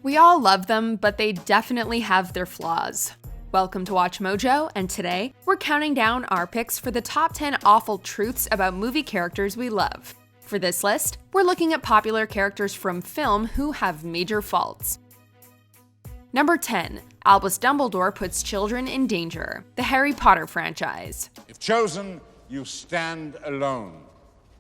We all love them, but they definitely have their flaws. Welcome to Watch Mojo, and today, we're counting down our picks for the top 10 awful truths about movie characters we love. For this list, we're looking at popular characters from film who have major faults. Number 10. Albus Dumbledore Puts Children in Danger, the Harry Potter franchise. If chosen, you stand alone.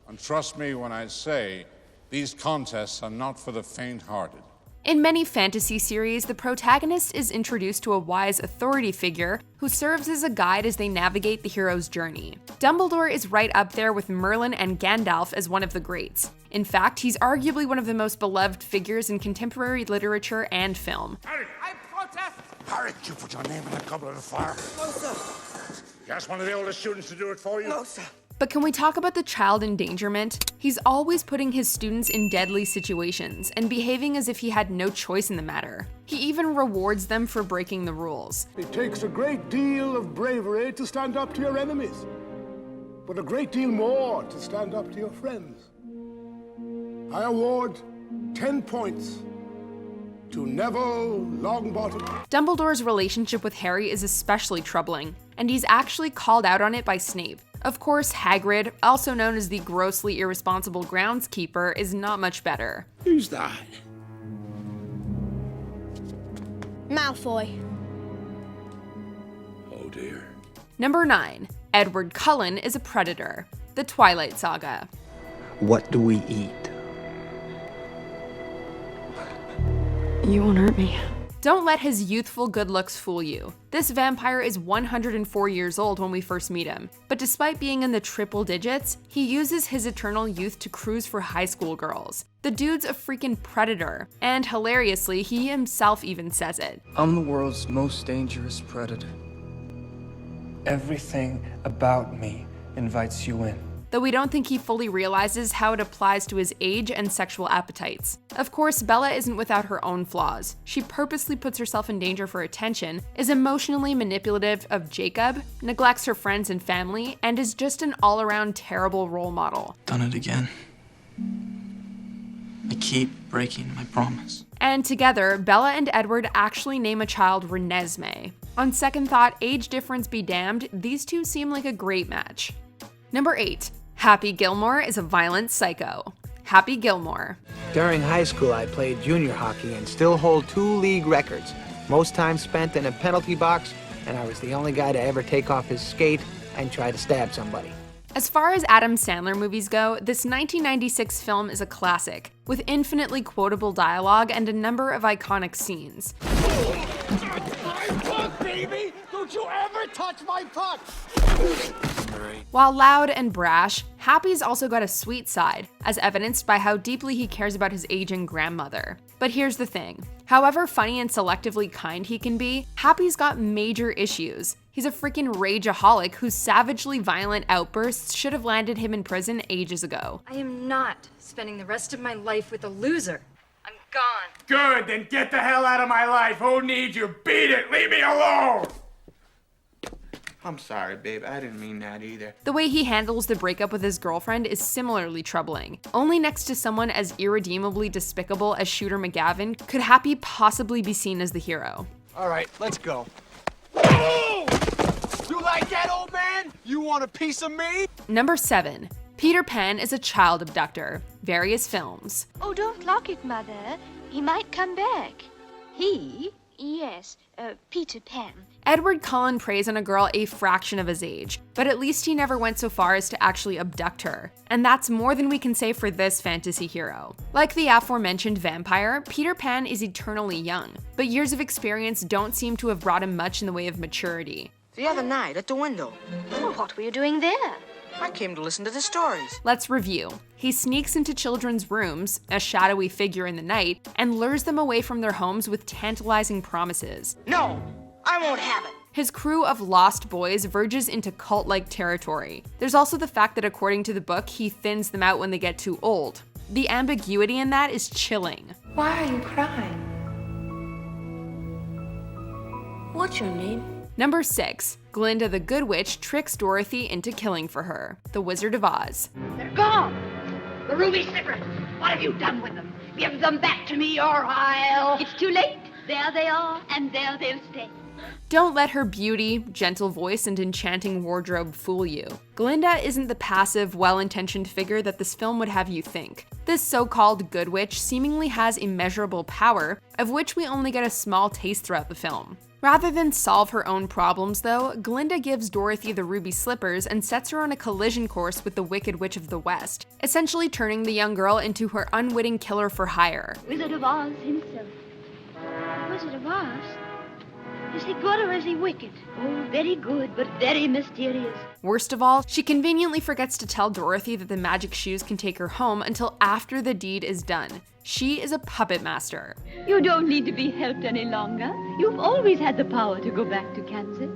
And trust me when I say, these contests are not for the faint-hearted. In many fantasy series, the protagonist is introduced to a wise authority figure who serves as a guide as they navigate the hero's journey. Dumbledore is right up there with Merlin and Gandalf as one of the greats. In fact, he's arguably one of the most beloved figures in contemporary literature and film. Harry! I protest! Harry, you put your name in the goblet of fire. No, sir. You asked one of the oldest students to do it for you? No, sir. But can we talk about the child endangerment? He's always putting his students in deadly situations and behaving as if he had no choice in the matter. He even rewards them for breaking the rules. It takes a great deal of bravery to stand up to your enemies, but a great deal more to stand up to your friends. I award 10 points to Neville Longbottom. Dumbledore's relationship with Harry is especially troubling, and he's actually called out on it by Snape. Of course, Hagrid, also known as the grossly irresponsible groundskeeper, is not much better. Who's that? Malfoy. Oh dear. Number 9. Edward Cullen is a predator, the Twilight Saga. What do we eat? You won't hurt me. Don't let his youthful good looks fool you. This vampire is 104 years old when we first meet him, but despite being in the triple digits, he uses his eternal youth to cruise for high school girls. The dude's a freaking predator, and hilariously, he himself even says it. I'm the world's most dangerous predator. Everything about me invites you in. Though we don't think he fully realizes how it applies to his age and sexual appetites. Of course, Bella isn't without her own flaws. She purposely puts herself in danger for attention, is emotionally manipulative of Jacob, neglects her friends and family, and is just an all-around terrible role model. Done it again. I keep breaking my promise. And together, Bella and Edward actually name a child Renesmee. On second thought, age difference be damned, these two seem like a great match. Number 8. Happy Gilmore is a violent psycho. Happy Gilmore. During high school, I played junior hockey and still hold 2 league records. Most time spent in a penalty box, and I was the only guy to ever take off his skate and try to stab somebody. As far as Adam Sandler movies go, this 1996 film is a classic, with infinitely quotable dialogue and a number of iconic scenes. My puck, baby! Don't you ever touch my puck! While loud and brash, Happy's also got a sweet side, as evidenced by how deeply he cares about his aging grandmother. But here's the thing. However funny and selectively kind he can be, Happy's got major issues. He's a freaking rageaholic whose savagely violent outbursts should have landed him in prison ages ago. I am not spending the rest of my life with a loser. I'm gone. Good, then get the hell out of my life. Who needs you? Beat it. Leave me alone. I'm sorry, babe. I didn't mean that either. The way he handles the breakup with his girlfriend is similarly troubling. Only next to someone as irredeemably despicable as Shooter McGavin could Happy possibly be seen as the hero. All right, let's go. Oh! You like that, old man? You want a piece of me? Number 7. Peter Pan is a child abductor. Various films. Oh, don't lock it, Mother. He might come back. He? Yes, Peter Pan. Edward Cullen preys on a girl a fraction of his age, but at least he never went so far as to actually abduct her. And that's more than we can say for this fantasy hero. Like the aforementioned vampire, Peter Pan is eternally young, but years of experience don't seem to have brought him much in the way of maturity. The other night at the window, Well, what were you doing there? I came to listen to the stories. Let's review. He sneaks into children's rooms, a shadowy figure in the night, and lures them away from their homes with tantalizing promises. No, I won't have it. His crew of lost boys verges into cult-like territory. There's also the fact that according to the book, he thins them out when they get too old. The ambiguity in that is chilling. Why are you crying? What's your name? Number 6. Glinda the Good Witch tricks Dorothy into killing for her. The Wizard of Oz. They're gone! The ruby slippers! What have you done with them? Give them back to me or I'll... It's too late. There they are, and there they'll stay. Don't let her beauty, gentle voice, and enchanting wardrobe fool you. Glinda isn't the passive, well-intentioned figure that this film would have you think. This so-called good witch seemingly has immeasurable power, of which we only get a small taste throughout the film. Rather than solve her own problems, though, Glinda gives Dorothy the ruby slippers and sets her on a collision course with the Wicked Witch of the West, essentially turning the young girl into her unwitting killer for hire. Wizard of Oz himself. Wizard of Oz? Is he good or is he wicked? Oh, very good, but very mysterious. Worst of all, she conveniently forgets to tell Dorothy that the magic shoes can take her home until after the deed is done. She is a puppet master. You don't need to be helped any longer. You've always had the power to go back to Kansas.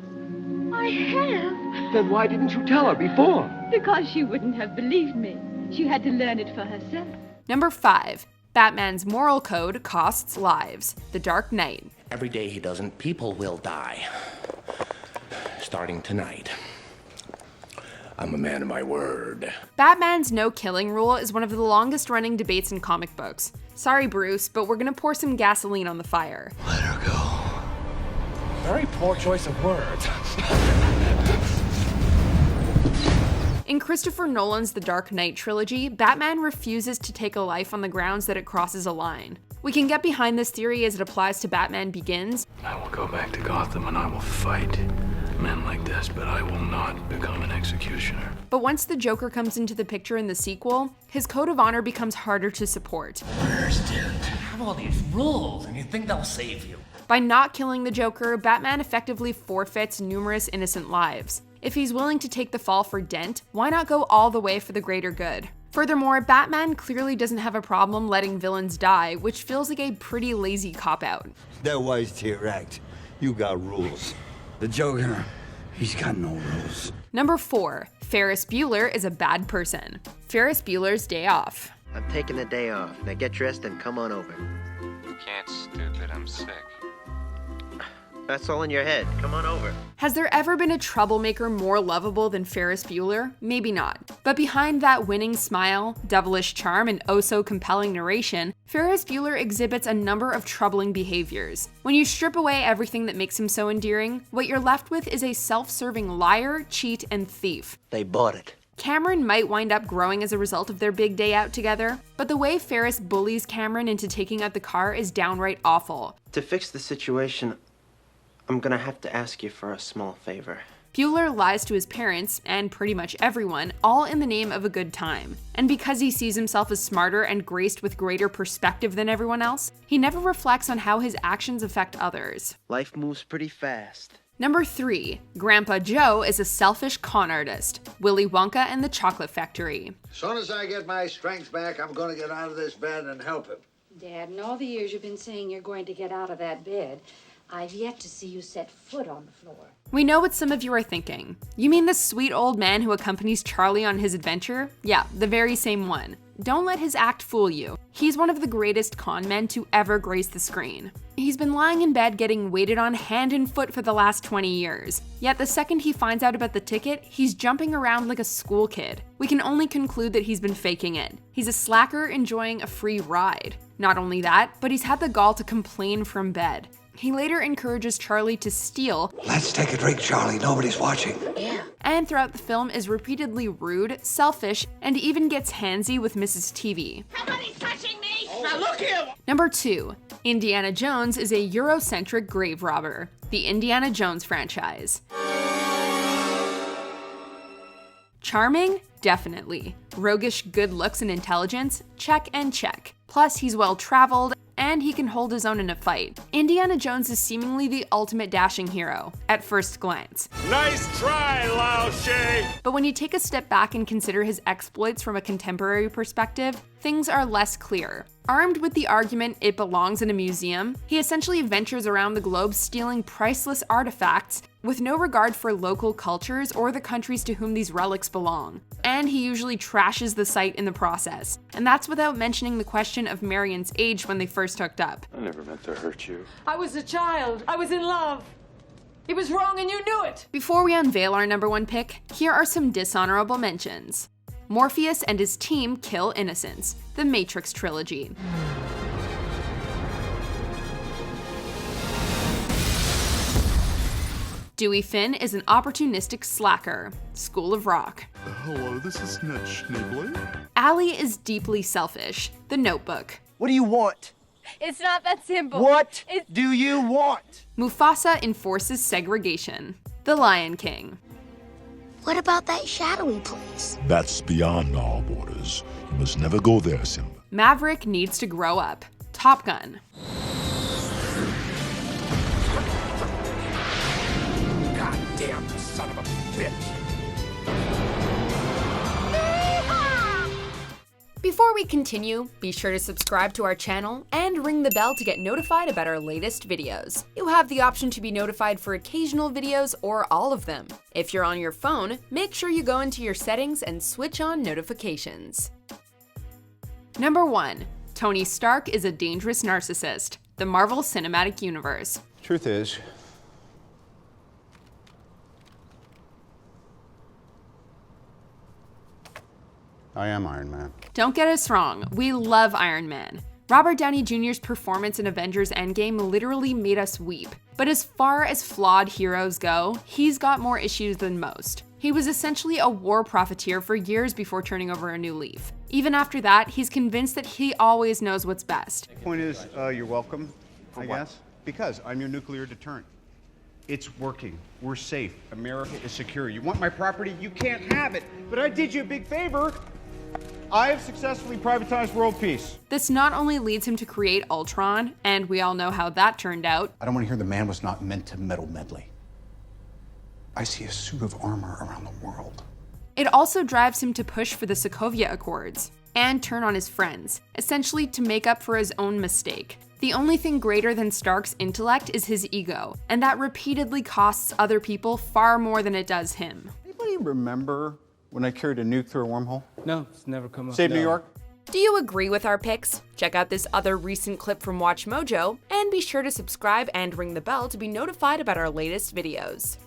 I have. Then why didn't you tell her before? Because she wouldn't have believed me. She had to learn it for herself. Number 5. Batman's moral code costs lives. The Dark Knight. Every day he doesn't, people will die. Starting tonight. I'm a man of my word. Batman's no-killing rule is one of the longest-running debates in comic books. Sorry, Bruce, but we're gonna pour some gasoline on the fire. Let her go. Very poor choice of words. In Christopher Nolan's The Dark Knight trilogy, Batman refuses to take a life on the grounds that it crosses a line. We can get behind this theory as it applies to Batman Begins. I will go back to Gotham and I will fight men like this, but I will not become an executioner. But once the Joker comes into the picture in the sequel, his code of honor becomes harder to support. Dude, you have all these rules and you think they'll save you. By not killing the Joker, Batman effectively forfeits numerous innocent lives. If he's willing to take the fall for Dent, why not go all the way for the greater good? Furthermore, Batman clearly doesn't have a problem letting villains die, which feels like a pretty lazy cop-out. That wise to your act. You got rules. The Joker, he's got no rules. Number 4. Ferris Bueller is a bad person. Ferris Bueller's Day Off. I'm taking the day off. Now get dressed and come on over. You can't, stupid. I'm sick. That's all in your head. Come on over. Has there ever been a troublemaker more lovable than Ferris Bueller? Maybe not. But behind that winning smile, devilish charm, and oh-so-compelling narration, Ferris Bueller exhibits a number of troubling behaviors. When you strip away everything that makes him so endearing, what you're left with is a self-serving liar, cheat, and thief. They bought it. Cameron might wind up growing as a result of their big day out together, but the way Ferris bullies Cameron into taking out the car is downright awful. To fix the situation, I'm gonna have to ask you for a small favor. Bueller lies to his parents, and pretty much everyone, all in the name of a good time. And because he sees himself as smarter and graced with greater perspective than everyone else, he never reflects on how his actions affect others. Life moves pretty fast. Number 3. Grandpa Joe is a selfish con artist. Willy Wonka and the Chocolate Factory. As soon as I get my strength back, I'm gonna get out of this bed and help him. Dad, in all the years you've been saying you're going to get out of that bed, I've yet to see you set foot on the floor. We know what some of you are thinking. You mean the sweet old man who accompanies Charlie on his adventure? Yeah, the very same one. Don't let his act fool you. He's one of the greatest con men to ever grace the screen. He's been lying in bed getting waited on hand and foot for the last 20 years. Yet the second he finds out about the ticket, he's jumping around like a school kid. We can only conclude that he's been faking it. He's a slacker enjoying a free ride. Not only that, but he's had the gall to complain from bed. He later encourages Charlie to steal. Let's take a drink, Charlie. Nobody's watching. Yeah. And throughout the film is repeatedly rude, selfish, and even gets handsy with Mrs. TV. Somebody's touching me! Now look here! Number 2. Indiana Jones is a Eurocentric grave robber. The Indiana Jones franchise. Charming? Definitely. Roguish good looks and intelligence? Check and check. Plus, he's well-traveled, and he can hold his own in a fight. Indiana Jones is seemingly the ultimate dashing hero, at first glance. Nice try, Lao She! But when you take a step back and consider his exploits from a contemporary perspective, things are less clear. Armed with the argument it belongs in a museum, he essentially ventures around the globe stealing priceless artifacts with no regard for local cultures or the countries to whom these relics belong. And he usually trashes the site in the process. And that's without mentioning the question of Marion's age when they first hooked up. I never meant to hurt you. I was a child. I was in love. It was wrong and you knew it. Before we unveil our number 1 pick, here are some dishonorable mentions. Morpheus and his team kill innocents, the Matrix trilogy. Dewey Finn is an opportunistic slacker, School of Rock. Hello, this is Ned Schneebly. Allie is deeply selfish, The Notebook. What do you want? It's not that simple. What do you want? Mufasa enforces segregation, The Lion King. What about that shadowy place? That's beyond our borders. You must never go there, Simba. Maverick needs to grow up, Top Gun. Goddamn son of a bitch. Before we continue, be sure to subscribe to our channel and ring the bell to get notified about our latest videos. You have the option to be notified for occasional videos or all of them. If you're on your phone, make sure you go into your settings and switch on notifications. Number 1. Tony Stark is a dangerous narcissist, the Marvel Cinematic Universe. Truth is, I am Iron Man. Don't get us wrong, we love Iron Man. Robert Downey Jr.'s performance in Avengers Endgame literally made us weep. But as far as flawed heroes go, he's got more issues than most. He was essentially a war profiteer for years before turning over a new leaf. Even after that, he's convinced that he always knows what's best. Point is, you're welcome, I guess, because I'm your nuclear deterrent. It's working. We're safe. America is secure. You want my property? You can't have it. But I did you a big favor. I have successfully privatized world peace. This not only leads him to create Ultron, and we all know how that turned out. I don't want to hear the man was not meant to meddle medley. I see a suit of armor around the world. It also drives him to push for the Sokovia Accords and turn on his friends, essentially to make up for his own mistake. The only thing greater than Stark's intellect is his ego, and that repeatedly costs other people far more than it does him. Anybody remember when I carried a nuke through a wormhole? No, it's never come up. Save New York? Do you agree with our picks? Check out this other recent clip from WatchMojo, and be sure to subscribe and ring the bell to be notified about our latest videos.